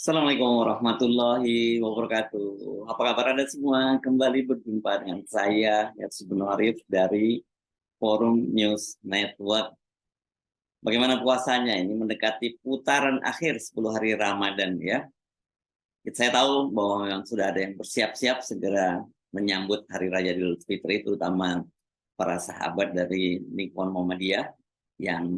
Assalamualaikum warahmatullahi wabarakatuh. Apa kabar Anda semua? Kembali berjumpa dengan saya, Yatsubun Arif dari Forum News Network. Bagaimana puasanya? Ini mendekati putaran akhir 10 hari Ramadan ya. Saya tahu bahwa memang sudah ada yang bersiap-siap segera menyambut Hari Raya Idul Fitri, terutama para sahabat dari Nippon Muhammadiyah yang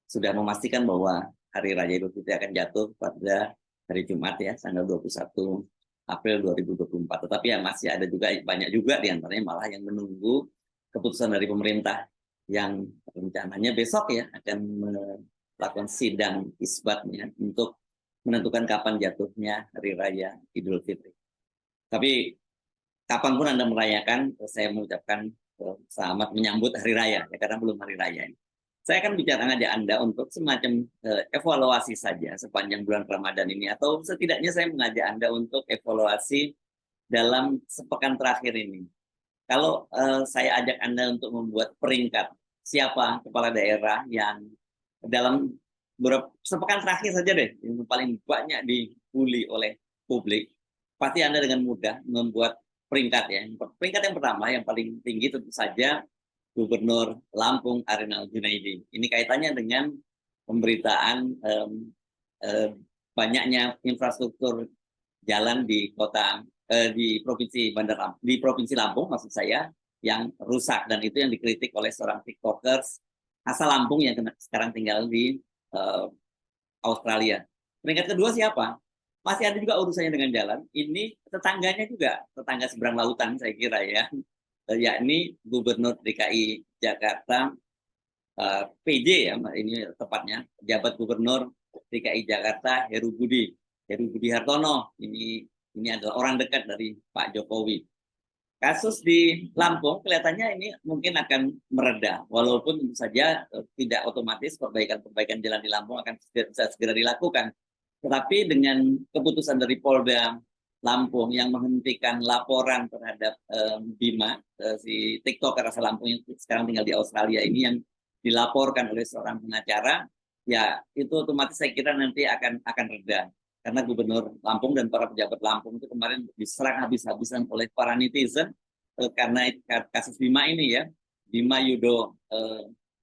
sudah memastikan bahwa Hari Raya Idul Fitri akan jatuh pada hari Jumat ya, tanggal 21 April 2024. Tetapi yang masih ada juga banyak juga diantaranya malah yang menunggu keputusan dari pemerintah yang rencananya besok ya akan melakukan sidang isbatnya untuk menentukan kapan jatuhnya Hari Raya Idul Fitri. Tapi kapanpun Anda merayakan, saya mengucapkan selamat menyambut Hari Raya, ya, karena belum Hari Raya. Saya akan bicara ngajak Anda untuk semacam evaluasi saja sepanjang bulan Ramadan ini, atau setidaknya saya mengajak Anda untuk evaluasi dalam sepekan terakhir ini. Kalau saya ajak Anda untuk membuat peringkat siapa kepala daerah yang dalam sepekan terakhir saja deh, yang paling banyak dibully oleh publik, pasti Anda dengan mudah membuat peringkat ya. Peringkat yang pertama, yang paling tinggi tentu saja Gubernur Lampung Arinal Junaidi. Ini kaitannya dengan pemberitaan banyaknya infrastruktur jalan di kota di provinsi Lampung maksud saya yang rusak, dan itu yang dikritik oleh seorang tiktokers asal Lampung yang sekarang tinggal di Australia. Peringkat kedua siapa? Masih ada juga urusannya dengan jalan. Ini tetangganya juga, tetangga seberang lautan saya kira ya, yakni Gubernur DKI Jakarta, PJ ya, ini tepatnya, Jabat Gubernur DKI Jakarta Heru Budi Hartono. Ini adalah orang dekat dari Pak Jokowi. Kasus di Lampung kelihatannya ini mungkin akan mereda, walaupun tentu saja tidak otomatis perbaikan jalan di Lampung akan bisa segera dilakukan. Tetapi dengan keputusan dari Polda Lampung yang menghentikan laporan terhadap Bima, si TikToker asal Lampung yang sekarang tinggal di Australia ini, yang dilaporkan oleh seorang pengacara, ya itu otomatis saya kira nanti akan reda. Karena Gubernur Lampung dan para pejabat Lampung itu kemarin diserang habis-habisan oleh para netizen karena kasus Bima ini ya. Bima Yudo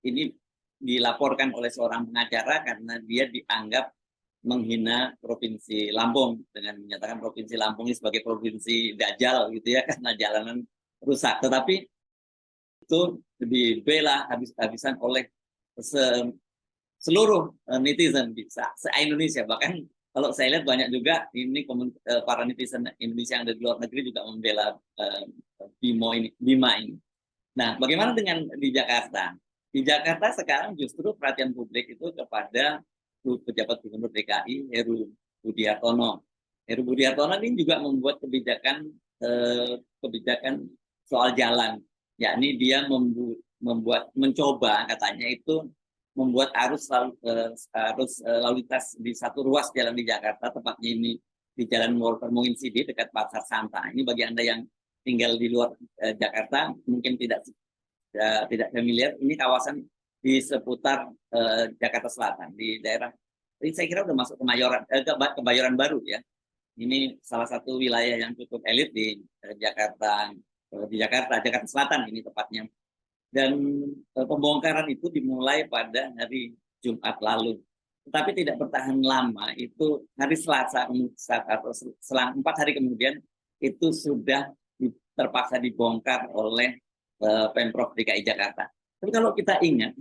ini dilaporkan oleh seorang pengacara karena dia dianggap menghina Provinsi Lampung dengan menyatakan Provinsi Lampung ini sebagai provinsi dajal gitu ya, karena jalanan rusak. Tetapi itu dibela habis-habisan oleh seluruh netizen bisa se-Indonesia. Bahkan kalau saya lihat banyak juga ini para netizen Indonesia yang ada di luar negeri juga membela Bima ini. Nah, bagaimana dengan di Jakarta? Di Jakarta sekarang justru perhatian publik itu kepada pejabat Gubernur DKI Heru Budi Hartono. Heru Budi Hartono ini juga membuat kebijakan soal jalan, yakni dia mencoba katanya itu membuat arus lalu lintas di satu ruas jalan di Jakarta, tepatnya ini di Jalan Walter Monginsidi dekat Pasar Santa. Ini bagi Anda yang tinggal di luar Jakarta mungkin tidak familiar. Ini kawasan di seputar Jakarta Selatan, di daerah ini saya kira udah masuk Kebayoran Baru ya. Ini salah satu wilayah yang cukup elit di Jakarta Selatan ini tepatnya. Dan pembongkaran itu dimulai pada hari Jumat lalu, tetapi tidak bertahan lama. Itu hari Selasa atau selang 4 hari kemudian itu sudah terpaksa dibongkar oleh Pemprov DKI Jakarta. Tapi kalau kita ingat,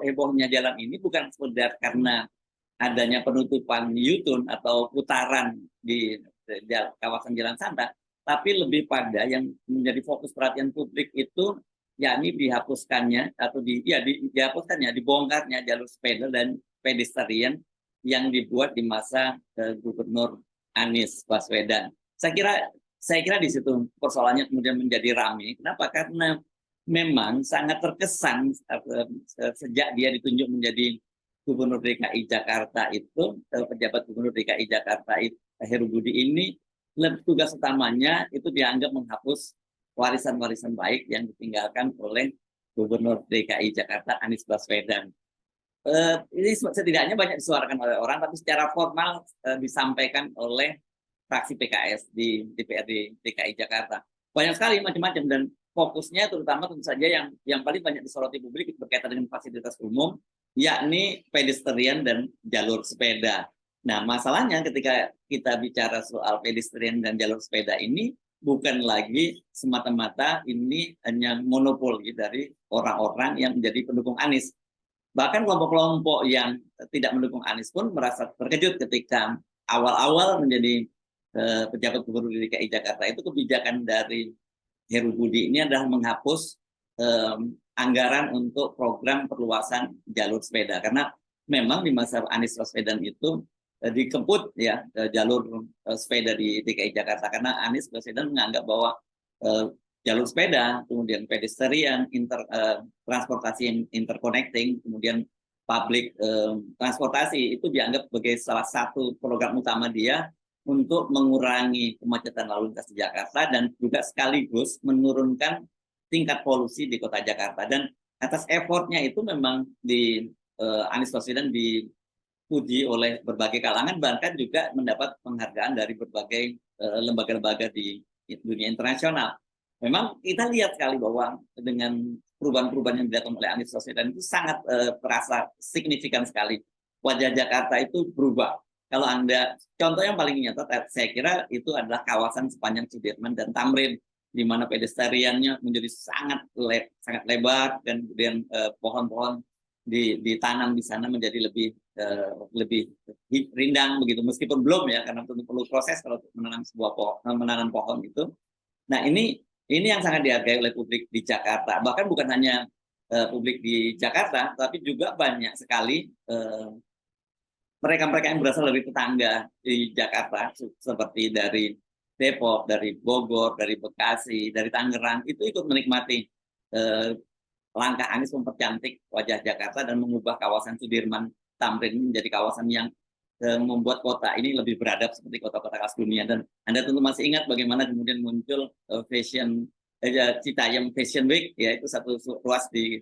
hebohnya jalan ini bukan sekedar karena adanya penutupan U-turn atau putaran di kawasan Jalan Santa, tapi lebih pada yang menjadi fokus perhatian publik itu yakni dihapuskannya atau dibongkarnya jalur sepeda dan pedestrian yang dibuat di masa Gubernur Anies Baswedan. Saya kira di situ persoalannya kemudian menjadi ramai. Kenapa? Karena memang sangat terkesan sejak dia ditunjuk menjadi Gubernur DKI Jakarta itu, pejabat Gubernur DKI Jakarta Heru Budi ini, tugas utamanya itu dianggap menghapus warisan-warisan baik yang ditinggalkan oleh Gubernur DKI Jakarta Anies Baswedan. Ini setidaknya banyak disuarakan oleh orang, tapi secara formal disampaikan oleh fraksi PKS di DPRD DKI Jakarta. Banyak sekali macam-macam dan fokusnya terutama tentu saja yang paling banyak disoroti publik berkaitan dengan fasilitas umum, yakni pedestrian dan jalur sepeda. Nah, masalahnya ketika kita bicara soal pedestrian dan jalur sepeda ini bukan lagi semata-mata ini hanya monopoli dari orang-orang yang menjadi pendukung Anies. Bahkan kelompok-kelompok yang tidak mendukung Anies pun merasa terkejut ketika awal-awal menjadi pejabat gubernur di DKI Jakarta itu kebijakan dari Heru Budi ini adalah menghapus anggaran untuk program perluasan jalur sepeda karena memang di masa Anies Baswedan itu dikebut ya jalur sepeda di DKI Jakarta karena Anies Baswedan menganggap bahwa jalur sepeda, kemudian pedestrian, transportasi yang interconnecting, kemudian public transportasi itu dianggap sebagai salah satu program utama dia untuk mengurangi kemacetan lalu lintas di Jakarta dan juga sekaligus menurunkan tingkat polusi di kota Jakarta. Dan atas effortnya itu memang di Anies Baswedan dipuji oleh berbagai kalangan, bahkan juga mendapat penghargaan dari berbagai lembaga-lembaga di dunia internasional. Memang kita lihat sekali bahwa dengan perubahan-perubahan yang dilakukan oleh Anies Baswedan itu sangat terasa signifikan sekali. Wajah Jakarta itu berubah. Kalau Anda, contoh yang paling nyata, saya kira itu adalah kawasan sepanjang Sudirman dan Tamrin, di mana pedestriannya menjadi sangat lebar dan kemudian pohon-pohon ditanam di sana menjadi lebih rindang begitu, meskipun belum ya, karena tentu perlu proses kalau menanam pohon itu. Nah ini yang sangat dihargai oleh publik di Jakarta. Bahkan bukan hanya publik di Jakarta, tapi juga banyak sekali mereka-mereka yang berasal dari tetangga di Jakarta, seperti dari Depok, dari Bogor, dari Bekasi, dari Tangerang, itu ikut menikmati langkah Anies mempercantik wajah Jakarta dan mengubah kawasan Sudirman Tamrin menjadi kawasan yang membuat kota ini lebih beradab seperti kota-kota kelas dunia. Dan Anda tentu masih ingat bagaimana kemudian muncul Citayam Fashion Week, yaitu satu ruas di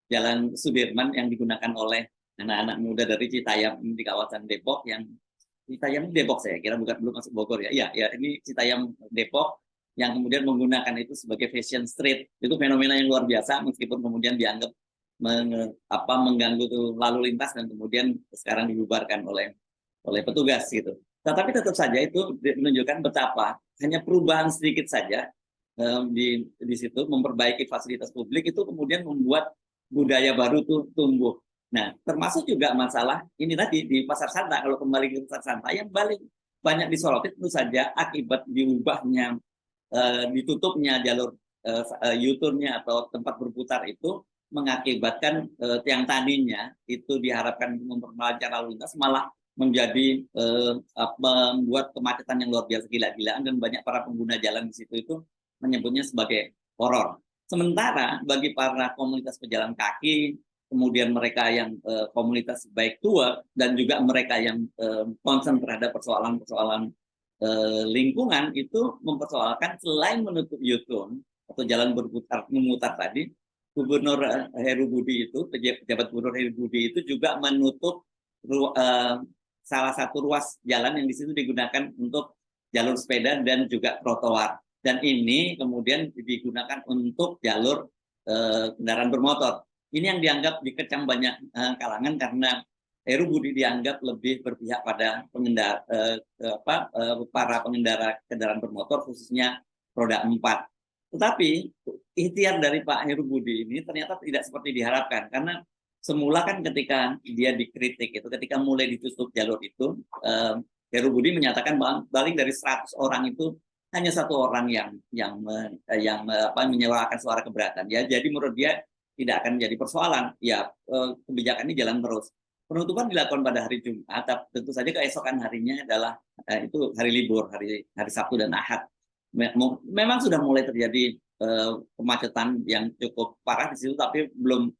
Jalan Sudirman yang digunakan oleh anak-anak muda dari Citayam di kawasan Depok, yang Citayam Depok saya kira belum masuk Bogor ya. Iya, ini Citayam Depok yang kemudian menggunakan itu sebagai fashion street. Itu fenomena yang luar biasa meskipun kemudian dianggap mengganggu lalu lintas dan kemudian sekarang dibubarkan oleh petugas gitu. Tetapi tetap saja itu menunjukkan betapa hanya perubahan sedikit saja di situ memperbaiki fasilitas publik itu kemudian membuat budaya baru tuh tumbuh. Nah, termasuk juga masalah ini tadi di Pasar Santa. Kalau kembali ke Pasar Santa yang paling banyak disoroti tentu saja akibat diubahnya ditutupnya jalur U-turn-nya atau tempat berputar itu mengakibatkan yang tadinya itu diharapkan memperlancar lalu lintas malah menjadi membuat kemacetan yang luar biasa gila-gilaan dan banyak para pengguna jalan di situ itu menyebutnya sebagai horor. Sementara bagi para komunitas pejalan kaki, kemudian mereka yang komunitas baik tua dan juga mereka yang concern terhadap persoalan-persoalan lingkungan itu mempersoalkan selain menutup U-turn atau jalan memutar tadi, Gubernur Heru Budi itu, pejabat Gubernur Heru Budi itu juga menutup salah satu ruas jalan yang di situ digunakan untuk jalur sepeda dan juga trotoar. Dan ini kemudian digunakan untuk jalur kendaraan bermotor. Ini yang dianggap dikecam banyak kalangan karena Heru Budi dianggap lebih berpihak pada para pengendara kendaraan bermotor khususnya roda 4. Tetapi ikhtiar dari Pak Heru Budi ini ternyata tidak seperti diharapkan karena semula kan ketika dia dikritik itu ketika mulai ditutup jalur itu Heru Budi menyatakan bahwa paling dari 100 orang itu hanya satu orang yang menyuarakan suara keberatan ya. Jadi menurut dia tidak akan menjadi persoalan. Ya kebijakan ini jalan terus. Penutupan dilakukan pada hari Jumat, tentu saja keesokan harinya adalah itu hari libur, hari Sabtu dan Ahad. Memang sudah mulai terjadi kemacetan yang cukup parah di situ, tapi belum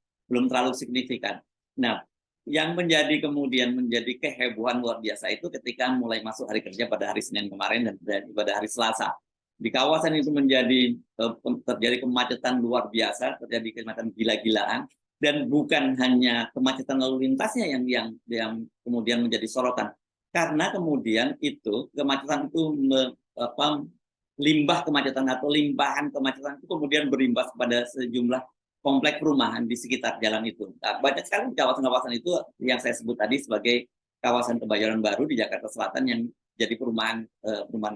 terlalu signifikan. Nah, yang kemudian menjadi kehebohan luar biasa itu ketika mulai masuk hari kerja pada hari Senin kemarin dan pada hari Selasa. Di kawasan itu terjadi kemacetan luar biasa, terjadi kemacetan gila-gilaan. Dan bukan hanya kemacetan lalu lintasnya yang kemudian menjadi sorotan, karena kemudian itu kemacetan itu limbah kemacetan atau limpahan kemacetan itu kemudian berimbas pada sejumlah komplek perumahan di sekitar jalan itu. Nah, banyak sekali kawasan-kawasan itu yang saya sebut tadi sebagai kawasan Kebayoran Baru di Jakarta Selatan yang jadi perumahan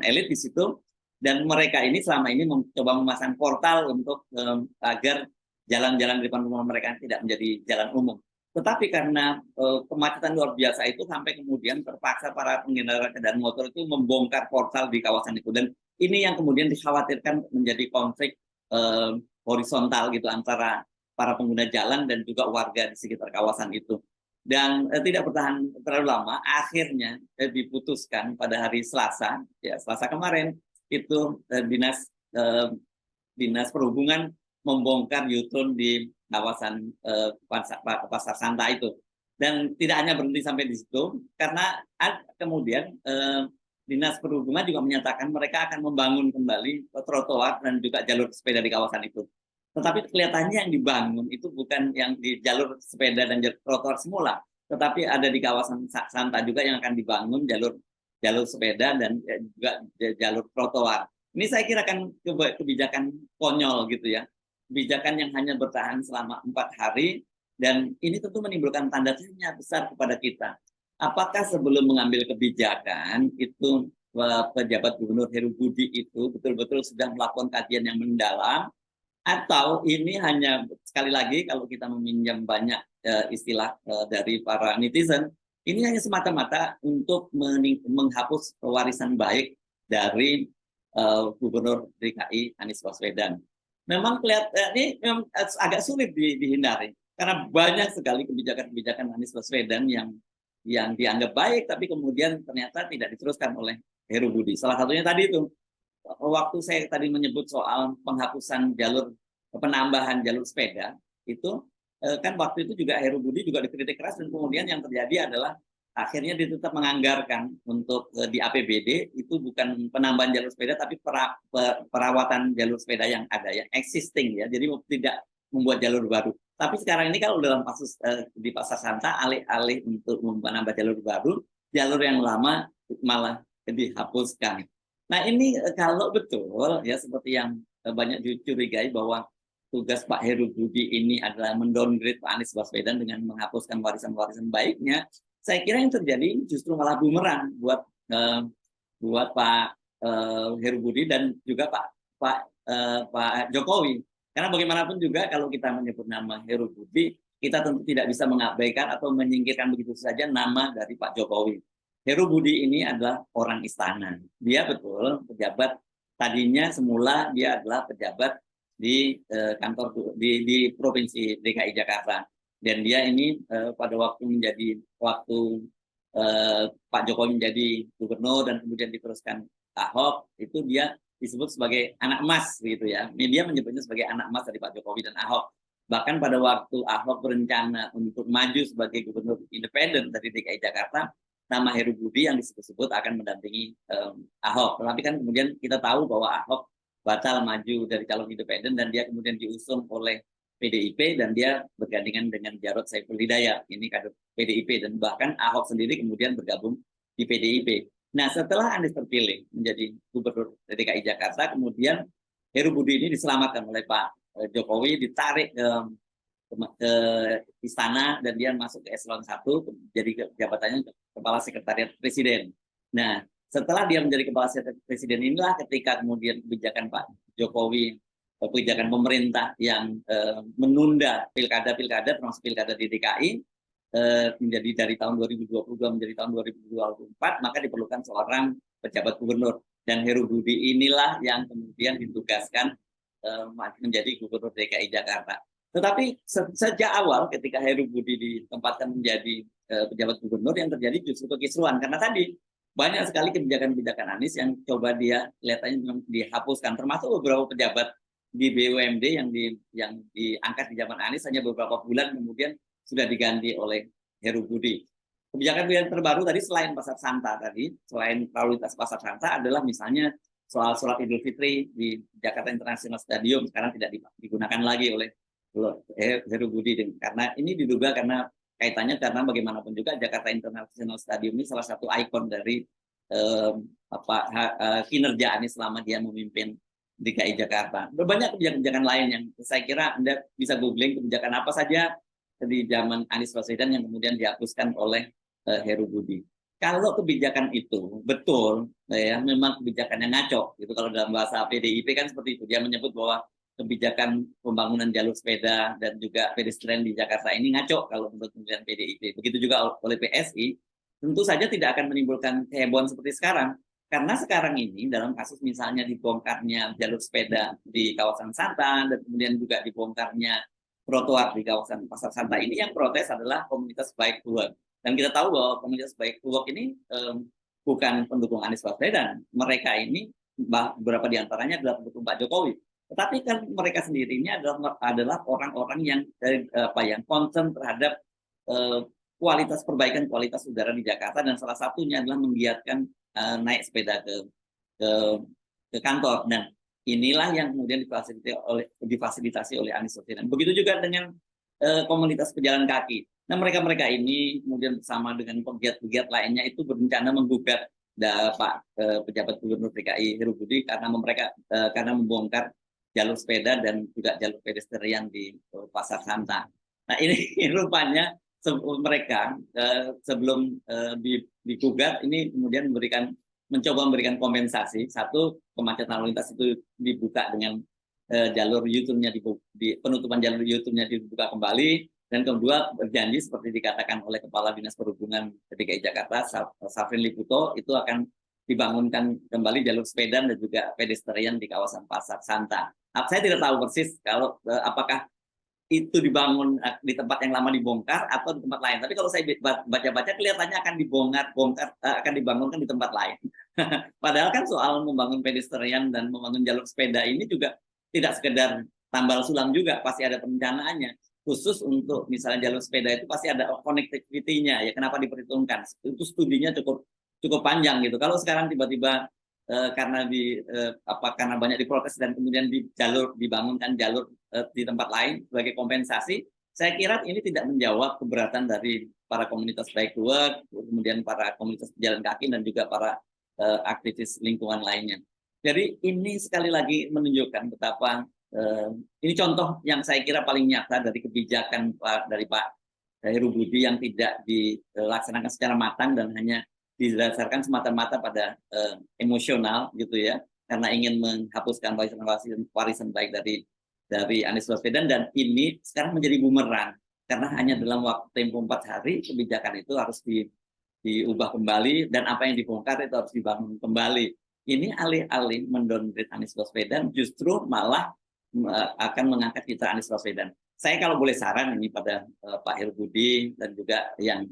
elit di situ, dan mereka ini selama ini mencoba memasang portal untuk agar jalan-jalan di depan rumah mereka tidak menjadi jalan umum. Tetapi karena kemacetan luar biasa itu sampai kemudian terpaksa para pengendara kendaraan motor itu membongkar portal di kawasan itu, dan ini yang kemudian dikhawatirkan menjadi konflik horizontal gitu antara para pengguna jalan dan juga warga di sekitar kawasan itu. Dan tidak bertahan terlalu lama, akhirnya diputuskan pada hari Selasa, ya Selasa kemarin itu dinas perhubungan membongkar U-turn di kawasan Pasar Santa itu. Dan tidak hanya berhenti sampai di situ, karena kemudian Dinas Perhubungan juga menyatakan mereka akan membangun kembali trotoar dan juga jalur sepeda di kawasan itu. Tetapi kelihatannya yang dibangun itu bukan yang di jalur sepeda dan jalur trotoar semula, tetapi ada di kawasan Santa juga yang akan dibangun jalur sepeda dan juga jalur trotoar. Ini saya kira kan kebijakan konyol gitu ya, kebijakan yang hanya bertahan selama 4 hari, dan ini tentu menimbulkan tanda tanya besar kepada kita. Apakah sebelum mengambil kebijakan itu pejabat Gubernur Heru Budi itu betul-betul sudah melakukan kajian yang mendalam, atau ini hanya, sekali lagi kalau kita meminjam banyak istilah dari para netizen, ini hanya semata-mata untuk menghapus warisan baik dari Gubernur DKI Anies Baswedan. Memang ini memang agak sulit dihindari, karena banyak sekali kebijakan-kebijakan Anies Baswedan yang dianggap baik, tapi kemudian ternyata tidak diteruskan oleh Heru Budi. Salah satunya tadi itu, waktu saya tadi menyebut soal penghapusan penambahan jalur sepeda, itu kan waktu itu juga Heru Budi juga dikritik keras, dan kemudian yang terjadi adalah akhirnya dia tetap menganggarkan untuk di APBD itu bukan penambahan jalur sepeda, tapi perawatan jalur sepeda yang ada, yang existing ya, jadi tidak membuat jalur baru. Tapi sekarang ini kalau dalam kasus di Pasar Santa, alih-alih untuk menambah jalur baru, jalur yang lama malah dihapuskan. Nah ini kalau betul ya seperti yang banyak dicurigai bahwa tugas Pak Heru Budi ini adalah mendowngrade Pak Anies Baswedan dengan menghapuskan warisan-warisan baiknya, saya kira yang terjadi justru malah bumerang buat Pak Heru Budi dan juga Pak Jokowi. Karena bagaimanapun juga kalau kita menyebut nama Heru Budi, kita tentu tidak bisa mengabaikan atau menyingkirkan begitu saja nama dari Pak Jokowi. Heru Budi ini adalah orang istana. Dia betul pejabat, tadinya semula dia adalah pejabat di kantor di Provinsi DKI Jakarta. Dan dia ini pada waktu Pak Jokowi menjadi gubernur dan kemudian diteruskan Ahok, itu dia disebut sebagai anak emas gitu ya. Media menyebutnya sebagai anak emas dari Pak Jokowi dan Ahok. Bahkan pada waktu Ahok berencana untuk maju sebagai gubernur independen dari DKI Jakarta, nama Heru Budi yang disebut-sebut akan mendampingi Ahok. Tetapi kan kemudian kita tahu bahwa Ahok batal maju dari calon independen dan dia kemudian diusung oleh PDIP dan dia bergandengan dengan Jarod Saiful Hidayat, ini kader PDIP, dan bahkan Ahok sendiri kemudian bergabung di PDIP. Nah, setelah Anies terpilih menjadi gubernur DKI Jakarta, kemudian Heru Budi ini diselamatkan oleh Pak Jokowi, ditarik ke istana dan dia masuk ke eselon 1, jadi jabatannya Kepala Sekretariat Presiden. Nah, setelah dia menjadi Kepala Sekretariat Presiden inilah ketika kemudian kebijakan Pak Jokowi, kebijakan pemerintah yang menunda pilkada termasuk pilkada di DKI menjadi dari tahun 2022 menjadi tahun 2024, maka diperlukan seorang pejabat gubernur, dan Heru Budi inilah yang kemudian ditugaskan menjadi gubernur DKI Jakarta. Tetapi sejak awal ketika Heru Budi ditempatkan menjadi pejabat gubernur, yang terjadi justru kekisruhan, karena tadi banyak sekali kebijakan-kebijakan Anies yang coba dia kelihatannya dihapuskan, termasuk beberapa pejabat di BUMD yang diangkat di zaman Anies hanya beberapa bulan kemudian sudah diganti oleh Heru Budi. Kebijakan yang terbaru tadi selain Pasar Santa tadi, selain lalu lintas Pasar Santa adalah misalnya soal sholat Idul Fitri di Jakarta International Stadium sekarang tidak digunakan lagi oleh Heru Budi, karena ini diduga karena kaitannya karena bagaimanapun juga Jakarta International Stadium ini salah satu ikon dari kinerja Anies selama dia memimpin DKI Jakarta. Banyak kebijakan-kebijakan lain yang saya kira Anda bisa googling kebijakan apa saja di zaman Anies Baswedan yang kemudian dihapuskan oleh Heru Budi. Kalau kebijakan itu betul, ya memang kebijakannya ngaco, gitu. Kalau dalam bahasa PDIP kan seperti itu, dia menyebut bahwa kebijakan pembangunan jalur sepeda dan juga pedestrian di Jakarta ini ngaco kalau menurut kemudian PDIP. Begitu juga oleh PSI, tentu saja tidak akan menimbulkan kehebohan seperti sekarang. Karena sekarang ini dalam kasus misalnya dibongkarnya jalur sepeda di kawasan Santa dan kemudian juga dibongkarnya trotoar di kawasan Pasar Santa ini, yang protes adalah komunitas Bike to Work. Dan kita tahu bahwa komunitas Bike to Work ini bukan pendukung Anies Baswedan. Mereka ini beberapa diantaranya adalah pendukung Pak Jokowi. Tetapi kan mereka sendiri ini adalah orang-orang yang yang concern terhadap kualitas perbaikan kualitas udara di Jakarta, dan salah satunya adalah menggiatkan naik sepeda ke kantor. Dan inilah yang kemudian difasilitasi oleh Anies Baswedan. Begitu juga dengan komunitas pejalan kaki. Nah, mereka ini kemudian bersama dengan pegiat-pegiat lainnya itu berencana menggugat Pak pejabat Gubernur DKI Heru Budi karena membongkar jalur sepeda dan juga jalur pedestrian di Pasar Santa. Nah, ini rupanya mereka sebelum digugat ini kemudian mencoba memberikan kompensasi. Satu, kemacetan lalu lintas itu dibuka dengan jalur U-turn-nya penutupan jalur U-turn-nya dibuka kembali, dan kedua berjanji seperti dikatakan oleh Kepala Dinas Perhubungan DKI Jakarta Safrin Liputo, itu akan dibangunkan kembali jalur sepeda dan juga pedestrian di kawasan Pasar Santa. Saya tidak tahu persis kalau apakah itu dibangun di tempat yang lama dibongkar atau di tempat lain. Tapi kalau saya baca-baca kelihatannya akan akan dibangunkan di tempat lain. Padahal kan soal membangun pedestrian dan membangun jalur sepeda ini juga tidak sekedar tambal sulam juga, pasti ada perencanaannya. Khusus untuk misalnya jalur sepeda itu pasti ada connectivity-nya, ya kenapa diperhitungkan. Itu studinya cukup panjang gitu. Kalau sekarang tiba-tiba karena karena banyak diprotes dan kemudian dibangunkan jalur di tempat lain sebagai kompensasi, saya kira ini tidak menjawab keberatan dari para komunitas Bike to Work, kemudian para komunitas pejalan kaki dan juga para aktivis lingkungan lainnya. Jadi ini sekali lagi menunjukkan betapa ini contoh yang saya kira paling nyata dari kebijakan dari Pak Heru Budi yang tidak dilaksanakan secara matang dan hanya didasarkan semata-mata pada emosional gitu ya, karena ingin menghapuskan warisan baik dari Anies Baswedan. Dan ini sekarang menjadi bumerang karena hanya dalam waktu tempo 4 hari kebijakan itu harus diubah kembali, dan apa yang dibongkar itu harus dibangun kembali. Ini alih-alih mendowngrade Anies Baswedan justru malah akan mengangkat citra Anies Baswedan. Saya kalau boleh saran ini pada Pak Heru Budi dan juga yang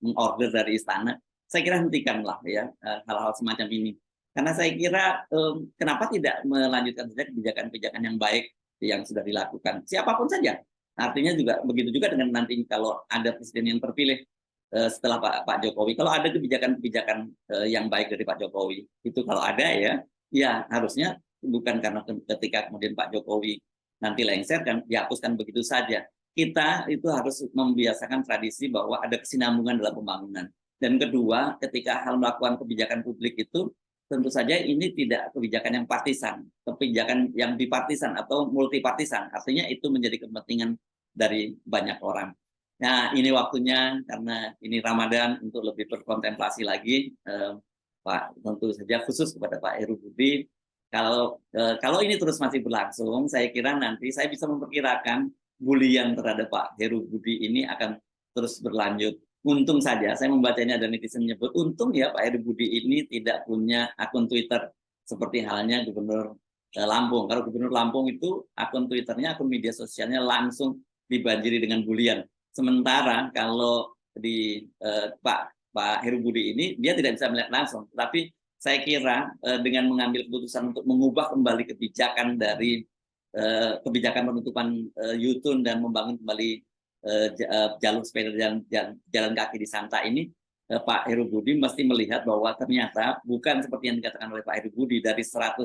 mengorder dari istana, saya kira hentikanlah ya hal-hal semacam ini. Karena saya kira kenapa tidak melanjutkan saja kebijakan-kebijakan yang baik yang sudah dilakukan siapapun saja. Artinya juga begitu juga dengan nanti kalau ada presiden yang terpilih setelah Pak Jokowi, kalau ada kebijakan-kebijakan yang baik dari Pak Jokowi, itu kalau ada ya harusnya bukan karena ketika kemudian Pak Jokowi nanti lengser kan dihapuskan begitu saja. Kita itu harus membiasakan tradisi bahwa ada kesinambungan dalam pembangunan. Dan kedua, ketika hal melakukan kebijakan publik itu tentu saja ini tidak kebijakan yang partisan, kebijakan yang bipartisan atau multipartisan. Artinya itu menjadi kepentingan dari banyak orang. Nah, ini waktunya karena ini Ramadan untuk lebih berkontemplasi lagi, Pak, tentu saja khusus kepada Pak Heru Budi. Kalau ini terus masih berlangsung, saya kira nanti saya bisa memperkirakan bulian terhadap Pak Heru Budi ini akan terus berlanjut. Untung saja, saya membacanya ada netizen menyebut, untung ya Pak Heru Budi ini tidak punya akun Twitter seperti halnya Gubernur Lampung. Kalau Gubernur Lampung itu akun Twitternya, akun media sosialnya langsung dibanjiri dengan bulian. Sementara kalau di Pak Heru Budi ini dia tidak bisa melihat langsung, tapi saya kira dengan mengambil keputusan untuk mengubah kembali kebijakan dari kebijakan penutupan U-turn dan membangun kembali jalur sepeda dan jalan kaki di Santa ini, Pak Heru Budi mesti melihat bahwa ternyata bukan seperti yang dikatakan oleh Pak Heru Budi, dari 100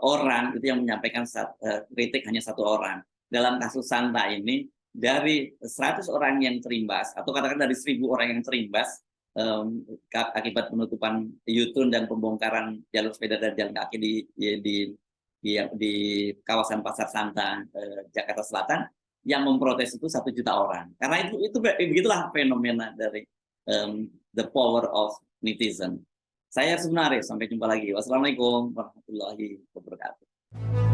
orang itu yang menyampaikan kritik hanya 1 orang. dalam kasus Santa ini, dari 100 orang yang terimbas, atau katakan dari 1.000 orang yang terimbas akibat penutupan U-turn dan pembongkaran jalur sepeda dan jalan kaki di kawasan Pasar Santa, Jakarta Selatan, yang memprotes itu 1 juta orang. Karena itu begitulah fenomena dari the power of netizen. Saya sebenarnya sampai jumpa lagi. Wassalamualaikum warahmatullahi wabarakatuh.